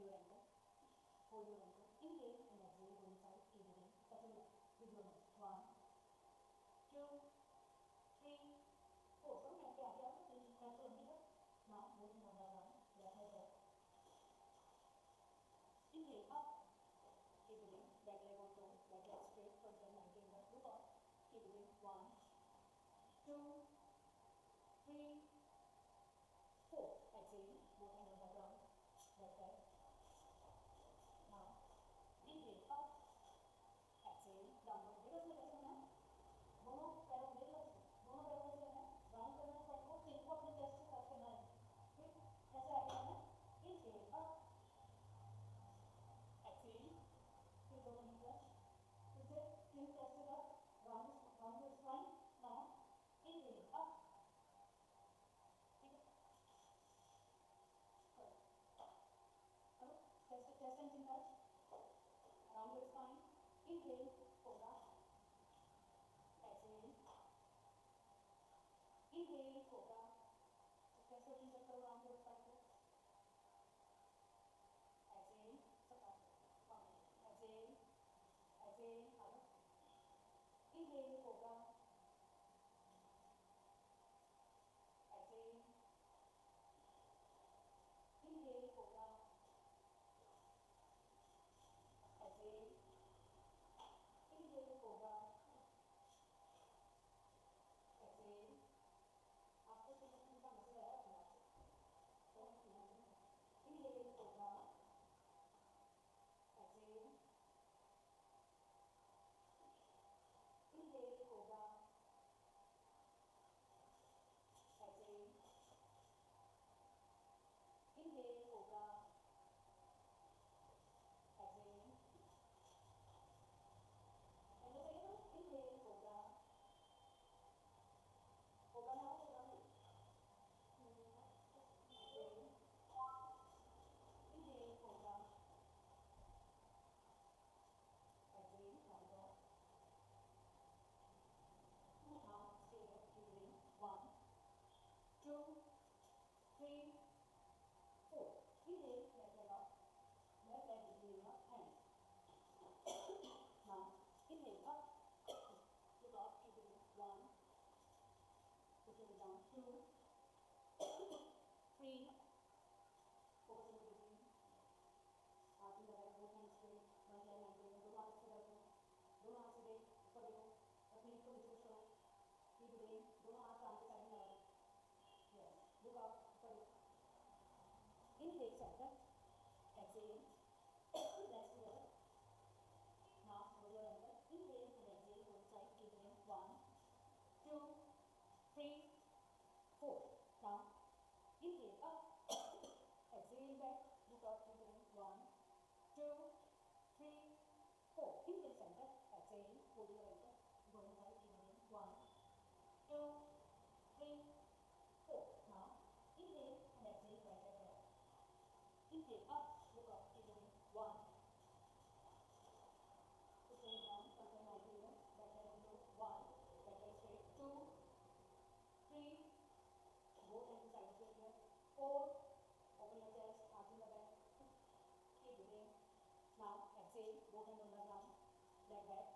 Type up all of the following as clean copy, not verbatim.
your ankle. Hold your ankle. Inhale and exhale. Go inside. Keep breathing. Touch your lips with your nose. 1, 2, 3, 4. From neck पे आगे आओ. Please press your knee up. Now moving on the ground. Left leg up. Inhale up. Keep breathing. Back leg on toe. Back leg straight. Front leg 90 in the look up. Keep breathing. 1, 2, 3, 4. Exhale. Both hands on the ground. Left leg. Now inhale up. Exhale. Downward. देखो इसमें कैसे होना है? दोनों पैरों में लग दोनों पैरों में लेना है. राउंड करना है फ्रंट को. फिर को अपने चेस्ट से टच करना है. फिर ऐसे आगे आना है. Inhale up. Exhale. फिर दोनों नी टच. फिर से chin chest it up. Round your spine. Now inhale up. ठीक है. अब chest and chin touch. Round your spine. Inhale. Cobra. Exhale. Inhale. Cobra. Chest and chin touch करो. Round your spine को. Exhale. Exhale. Exhale. Inhale. Cobra. Exhale. Inhale. Cobra. Exhale. Inhale. Cobra. Exhale. आपको सिर्फ का मसला है अपने आप से. Inhale. Cobra. Exhale. Inhale. Cobra. Exhale. Inhale. Cobra. Exhale. And the second one, inhale. Cobra. Cobra now. Exhale. Inhale. Cobra. Exhale. Now stay there. Keep breathing. 1, 2, 3, 4. Inhale. Left leg up. Left leg between your hands. Now inhale up. Look up. Keep breathing. 1. Put your down. 2, 3. Focus on the breathing. Arch in the back. Both hands straight. One leg maintain. दोनों हाथ सीधा करो. दोनों हाथ सीधे ऊपर देखो. अपनी हिप को नीचे पुश करो. Keep breathing. दोनों हाथ कान के साइड में लगा दो. Yes. Look up. ऊपर देखो. Inhale. Center. Exhale. Legs together. Now hold your ankle. Inhale and exhale. Go inside. Keep breathing. 1, 2, 3, 4. Now inhale up. Exhale back. Look up. Keep breathing. 1, 2, 3, 4. Inhale center. Exhale. Hold your ankle. Go inside. Keep breathing. 1, 2, 3, 4. Now inhale and exhale. Right leg up. Inhale up. Look up. Keep breathing. 1. Push your down. Front leg 90 here. Back leg on toe. 1. Back leg straight. 2, 3. Both hands side straight here. 4. Open your chest. Arch in the back. Keep breathing. Now exhale. Both hands on the ground. Leg back.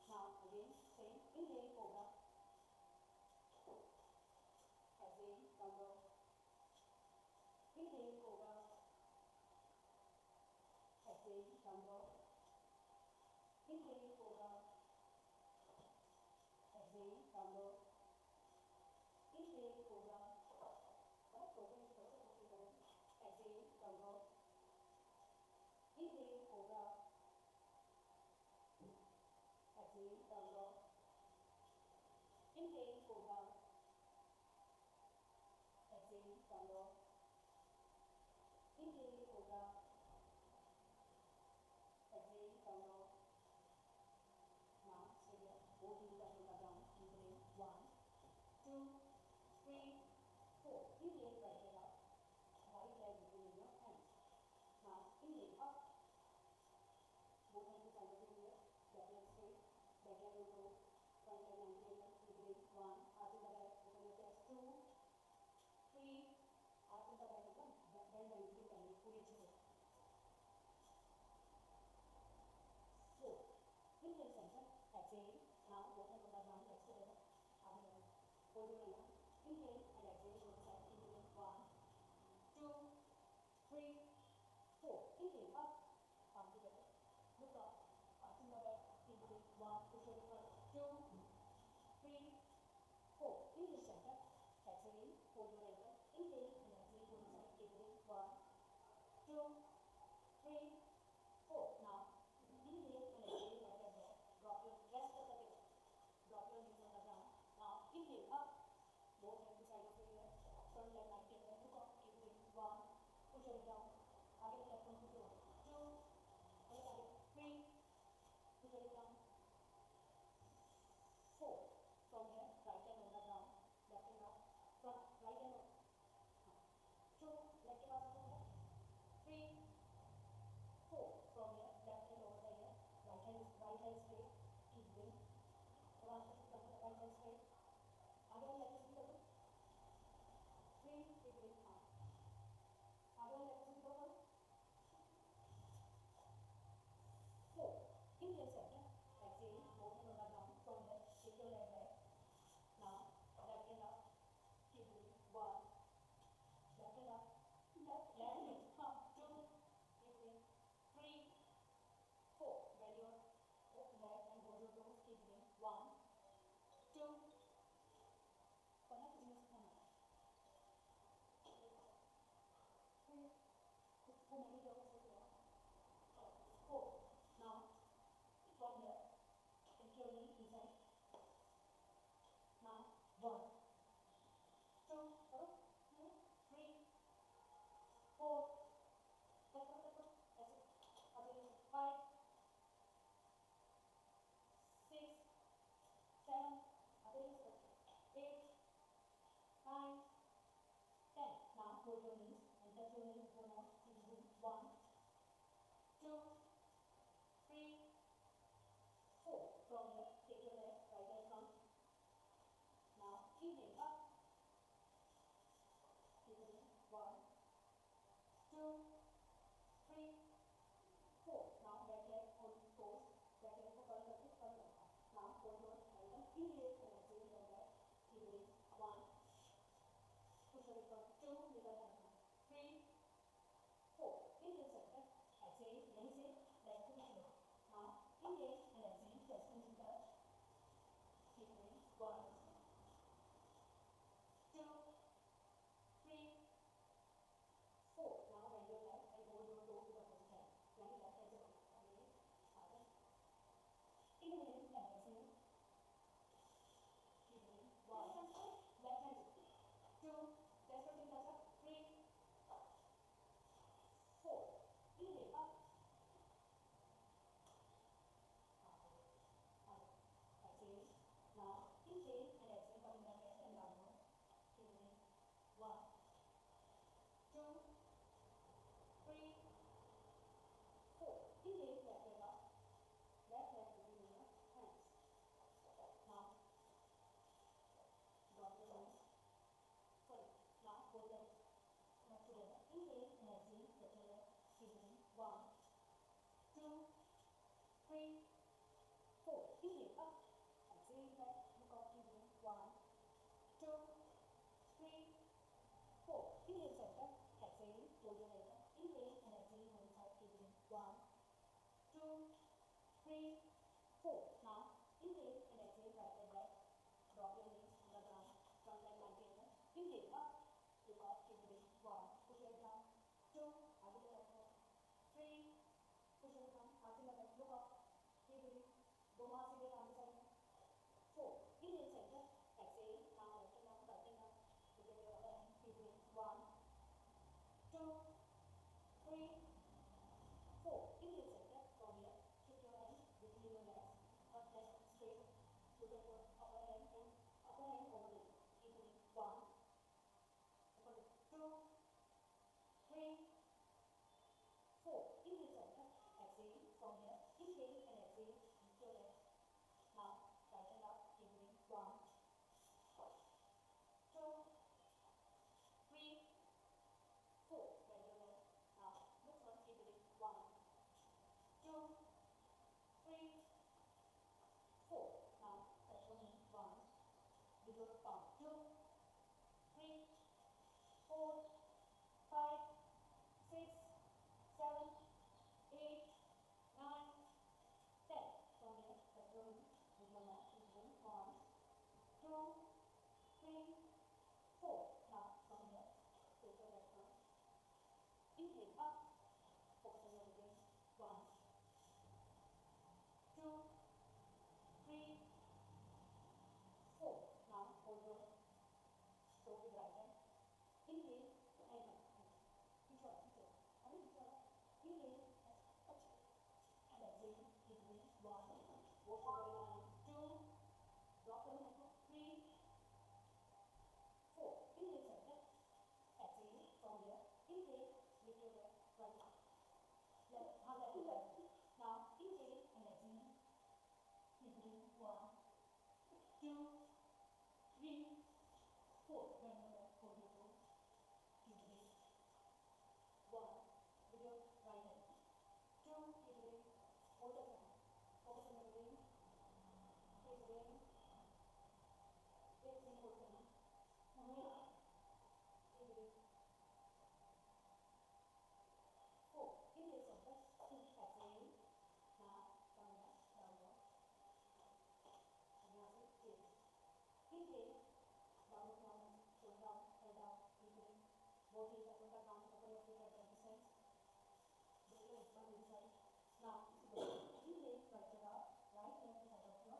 Now again same. Inhale. Cobra. Exhale. Down dog. Inhale. Cobra. Exhale. Down dog. Inhale. Cobra. Exhale. Down dog. Inhale. Cobra. Exhale. Down dog. Inhale. Cobra. Exhale. Down dog. Inhale. Cobra. Exhale. Down dog. Inhale. Cobra. Exhale. Down dog. Now stay there. Both knees touching the ground. Inhale. 1, 2, 3, 4. Inhale. Right leg up. Right leg between your hands. Now inhale up. Both hands simultaneously. Back leg straight. Back leg on toe. Front leg 90 here. Keep breathing. 1. Arch in the back. Open your chest. 2, 3. Arch in the back. Bend 90 degree. Fully 3, 4. Inhale up, palm together. Look up, arching the back, keep breathing. 1, push your front. 2, 3, 4. Inhale center. Exhale, hold your ankle. Inhale and exhale, go inside. Keep breathing. 1, 2, 3, 4. Now, inhale and exhale like that. Drop your rest of the table. Drop your knees on the ground. Now, inhale up. Both hands beside of your ear. Front leg 90 and look up. Keep breathing. 1, push your down. Again, left one push over. 2, and again. 3, push your down. 4. From here, right hand on the ground. Left hand up. Front, right hand up. 2, leg के पास over. 3, 4. From here, left hand over the ear. Right hand straight. Keep breathing. Right hand straight. Again, leg is double. 3, keep breathing. Again, leg is double. 4. Inhale center. Exhale. Both hands on the ground. From there, take your leg back. Now, left hand up. Keep breathing. 1. Left hand up. Left hand. 2. Keep breathing. 3, 4. Bend your leg and hold your toes. Keep breathing. 1, 2. Connect with your 3. How many toes is there? 4. Now, from here, take your knee inside. Now, 1, 2, 3, 4. That's it. 5, 6, 7, 8, 9, 10. Now hold your knees and touch your knees one more. 1, 2, 3, 4. From here, take your leg right hand front. Now inhale up. Keep it in. 1, 2, 3, 4. Now back leg on toes. Back leg को curl करके curl करना. Now hold your right hand. Inhale and exhale your back. Keep it in. 1. Push your front. 2. Middle hand. 3, 4. Inhale center. Exhale. यहीं से leg को नीचे. Now inhale and exhale. Chest and chin touch. Keep it in. 1, 2, 3, 4. Now bend your leg and hold your toe to the opposite hand. Yani left hand से again. Inhale and exhale. Keep it in. 1. Left hand. 2. Chest and chin touch up. 3, 4. Inhale up. Exhale. Now inhale and exhale. Coming back and downward. Keep it in. 1, 2, 3, 4. Inhale, left leg up. Left leg between your hands. Now, drop your knees. Sorry. Now, both legs together. Inhale and exhale. Touch your leg. Keep it in. 1, 2, 3, 4. Inhale up. Exhale back. Look up. Keep it in. 1, 2, 3, 4. Inhale center. Exhale. Hold your leg up. Inhale and exhale. One side. Keep it in. 1, 2, 3, 4. Now inhale and exhale. Right leg back. Drop your knees on the ground. Front leg 90 and inhale up. Look up. Keep it in. 1. Push your down. 2. आगे ले जाते हैं. 3. Push your down. आगे लगा. Look up. Keep it in. दोनों हाथ सीधे कान के साइड में. 4. Inhale center. Exhale. Now left hand up. Right hand up. Look at your other hand. Keep it in. 1, 2, 3, 4. Inhale center. From here, shift your hand between Inhale, downward mountain, going down, head down, deepening. Both heels are going down, open your feet at the distance. Bring your hips on the side. Now, inhale, right leg up, right leg to side of your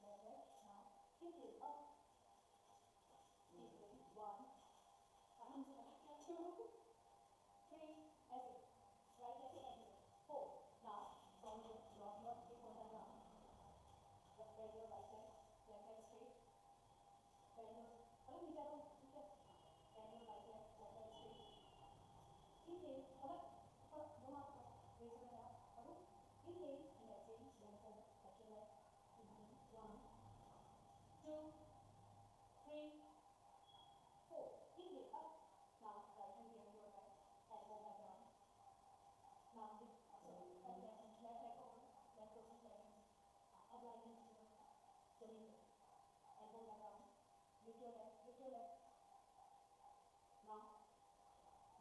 left leg. Now, inhale up, deepening. 1, arms back, 2, 3, exit. Right leg to exit. 4. Now, from here, drop your hip on the ground. Bend your right leg, left leg straight. Bend your, kalau नीचे आओ, नीचे. Bend your right leg, left leg straight. Inhale, kalau दोनों हाथ ऊपर, raise your hand up, करो. Inhale and exhale, bend forward, touch your leg. Inhale, 1, 2, 3, 4. Inhale up. Now right hand behind your back, elbow back down. Now left leg over, left closest leg in. Up right hand to the knee. Elbow back down. Lift your leg, lift your leg. Now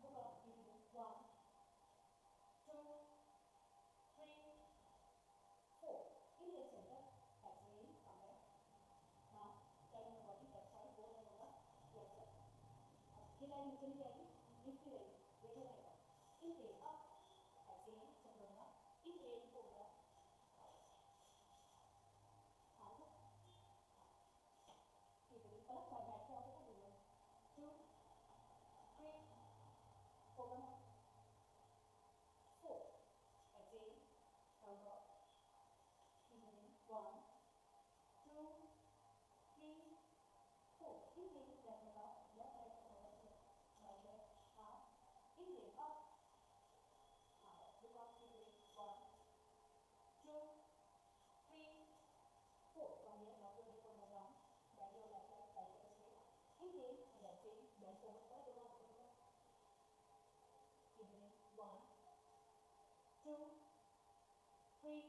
look up, inhale. 1, 2, 3, 4. Inhale center, exhale, come back. Now turn your body left side, both hands over left side. ये line नीचे नहीं जाएगी, lift रहेगी, wait रहेगा. Inhale up, exhale, चक्र होगा. Inhale cobra. हाँ तो ठीक है, पलक पर बैठ के आओगे तो 2, 3, cobra. 4. Exhale, down dog. Inhale, 1, 2, 3, 4. Inhale, left leg up, left leg over right leg, half. Inhale up, half. Look up, inhale, 1, 2, 3, 4. From here, drop your hip on the ground. Bend your left leg, right leg straight. Inhale and exhale, bend forward. Kalau dono hath ऊपर. Inhale, 1, 2, 3,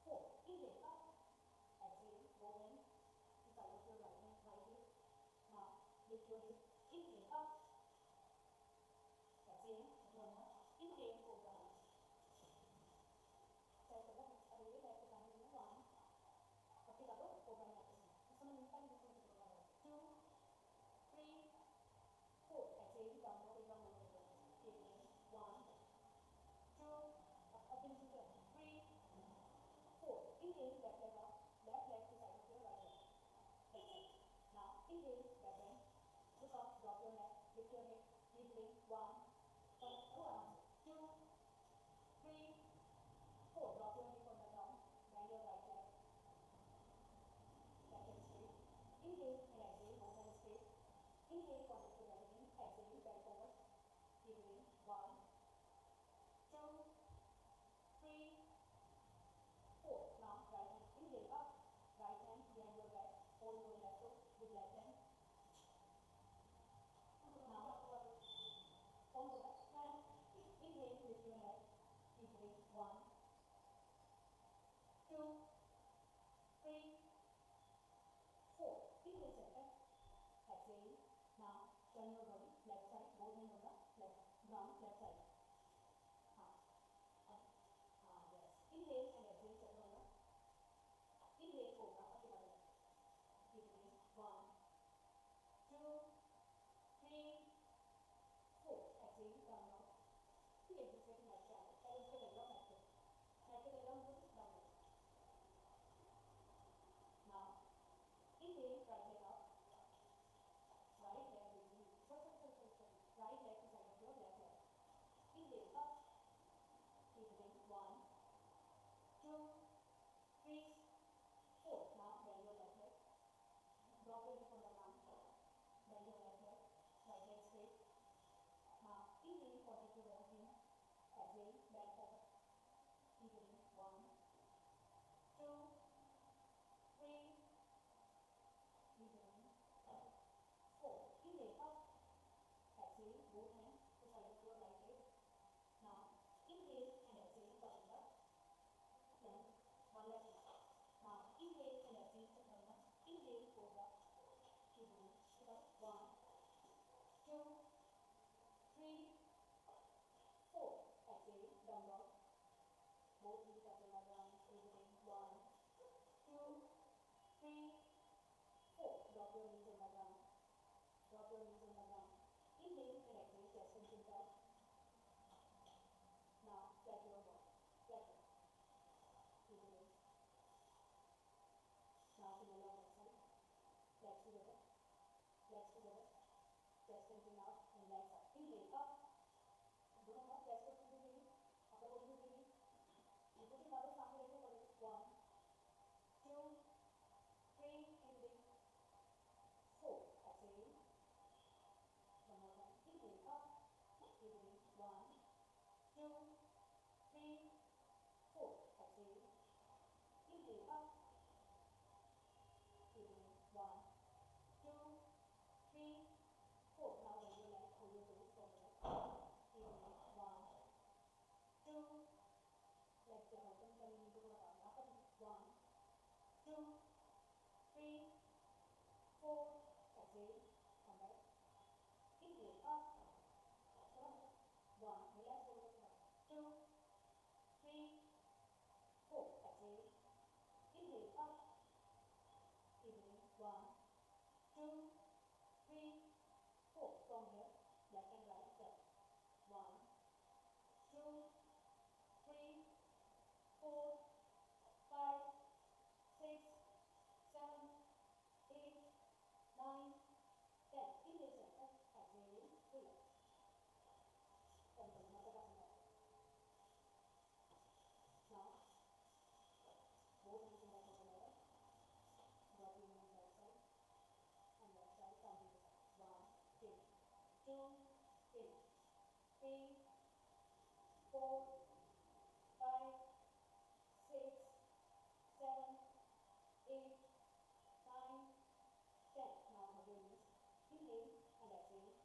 4. Inhale up, exhale, both hands to side of your right hand, right hip. Now lift your hip. Inhale up, exhale, cobra. Inhale, cobra. Saya coba ada ini saya tekan dulu 1. Tapi kalau cobra nak sini. Sama minta di sini cobra. 2, 3, 4. Exhale, down dog, down dog. Inhale, 1, 2, up in center. 3, 4. Inhale, left leg up, left leg to side of your right leg. Exhale. Now inhale, back bend. Look up, drop your neck, lift your hip, deeply. 1, 2, 3, 4. Drop your hip on the ground. Bend your right leg. Left leg straight. Inhale and exhale, both hands straight. Inhale, contact to belly in. Exhale, bend forward. Deeply. 1, 2, 3, 4. Now right hand. Inhale up. Right hand behind your back. Hold your left foot with left hand. Now on the back. Inhale, lift your leg. Deeply. 1, 2, 3, 4. Inhale center. Exhale. Now turn your body left side. Both hands on the left ground, left side. Yes. Inhale and exhale, center on the. Inhale, cobra. Deeply. 1, 2, 3, 4. Exhale, down dog. ठीक है, दूसरे के match पे आ गए. पहले उसको ले लो match पे. मैच पे ले लो उनको डाउन दो. Now inhale, right leg up. Right leg release. Sorry. Right leg to side of your left leg. Inhale up. Deeply. 1, 2, 3, 4. Now bend your left leg. Drop your hip on the ground. Bend your left leg. Right leg straight. Now inhale, contact to belly in. Exhale, bend forward. Inhale, 1, 2, 3. Inhale, 4. Inhale up. Exhale, both hands to side of your right leg. Now inhale and exhale, touching the length. One leg. Now inhale and exhale, touching the. Inhale, cobra. Inhale, 1, 2, 3, 4. Exhale, down dog. Both knees touching the ground. Inhale, 1, 2, 3, relax up. Inhale up. दोनों हाथ chest पर पूरी देंगे, upper body को देंगे. ऊपर की बातें सामने रखने पड़े. 1, 2, 3, inhale. 4, exhale. One more time. Inhale up. Inhale. 1, 2, 3, 4. Exhale. Inhale up. Inhale. 1, 2, 3, 4. Now raise your leg, hold your toes forward. Inhale. 1, 2. Legs jab open करेंगे तो थोड़ा पानी यहाँ पर. 1, 2, 3, 4. Exhale. Come back. Inhale up. 1. Relax hold it. 2, 3, 4. Exhale. Inhale up. Inhale. 1, 2, 3, 4. From here, left and right step. 1, 2, 3, 4, 5, 6, 7, 8, 9, 10. Inhale center. Exhale. Relax. Bakasana. Now, both hands in back of the leg. Drop your knees right side and left side. Continue the side. 1, in. 2, in. 3, 4, 5, 6, 7, 8, 9, 10. Now hug your knees. Inhale and exhale.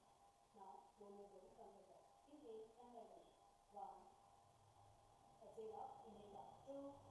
Now roll your body, come your back. Inhale and let go. 1. Exhale up. Inhale up. 2.